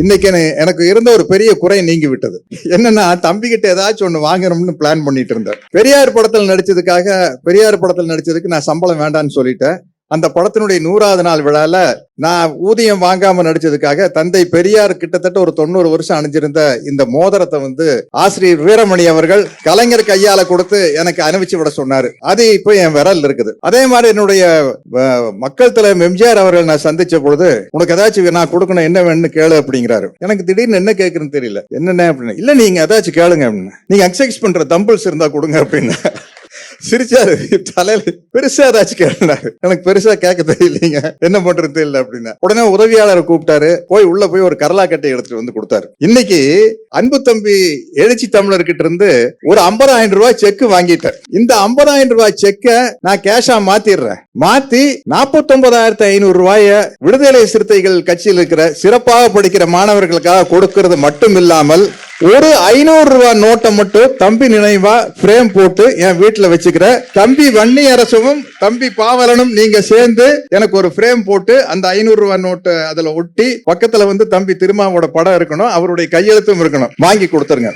இன்னைக்கு எனக்கு இருந்த ஒரு பெரிய குறை நீங்கி விட்டது. என்னன்னா, தம்பி கிட்ட ஏதாச்சும் ஒண்ணு வாங்கணும்னு பிளான் பண்ணிட்டு இருந்தேன். பெரியார் படத்தில் நடிச்சதுக்கு நான் சம்பளம் வேண்டான்னு சொல்லிட்டேன். அந்த படத்தினுடைய 100வது நாள் விழால நான் ஊதியம் வாங்காம நடிச்சதுக்காக தந்தை பெரியார் கிட்டத்தட்ட ஒரு 90 வருஷம் அணிஞ்சிருந்த இந்த மோதிரத்தை ஆசிரியர் வீரமணி அவர்கள் கலைஞர் கையால கொடுத்து எனக்கு அணிவிச்சு விட சொன்னாரு. அது இப்போ என் விரல் இருக்குது. அதே மாதிரி என்னுடைய மக்கள் தலைவர் எம்ஜிஆர் அவர்கள் நான் சந்திச்ச பொழுது, உனக்கு ஏதாச்சும் நான் கொடுக்கணும், என்ன வேணும்னு கேளு அப்படிங்கிறாரு. எனக்கு திடீர்னு என்ன கேட்கறதுன்னு தெரியல. என்னென்ன அப்படின்னு. இல்ல, நீங்க ஏதாச்சும் கேளுங்க அப்படின்னு. நீங்க எக்ஸசைஸ் பண்ற தம்பிள்ஸ் இருந்தா கொடுங்க அப்படின்னு சிரிச்சாரு. தலையில பெருசா ஏதாச்சும் கேட்டாரு. எனக்கு பெருசா கேட்க தெரியலீங்க, என்ன பண்றது தெரியல அப்படின்னா. உடனே உதவியாளரை கூப்பிட்டாரு. உள்ள போய் ஒரு கரலா கட்டை எடுத்துட்டு வந்து கொடுத்தாரு. இன்னைக்கு அன்பு தம்பி எழுச்சி தமிழர்கிட்ட இருந்து ஒரு 50,000 ரூபாய் செக் வாங்கிட்டார். இந்த 50,000 ரூபாய் செக்க நான் கேஷா மாத்திடுறேன். மாத்தி 49,500 ரூபாய விடுதலை சிறுத்தைகள் கட்சியில் இருக்கிற சிறப்பாக படிக்கிற மாணவர்களுக்காக கொடுக்கிறது மட்டும் இல்லாமல் ஒரு 500 ரூபாய் நோட்டை மட்டும் தம்பி நினைவா பிரேம் போட்டு என் வீட்டுல வச்சுக்கிற. தம்பி வன்னி அரசும் தம்பி பாவலனும் நீங்க சேர்ந்து எனக்கு ஒரு பிரேம் போட்டு அந்த 500 ரூபாய் நோட்டு அதுல ஒட்டி பக்கத்துல தம்பி திருமாவோட படம் இருக்கணும், அவருடைய கையெழுத்தும் இருக்கணும், வாங்கி கொடுத்துருங்க.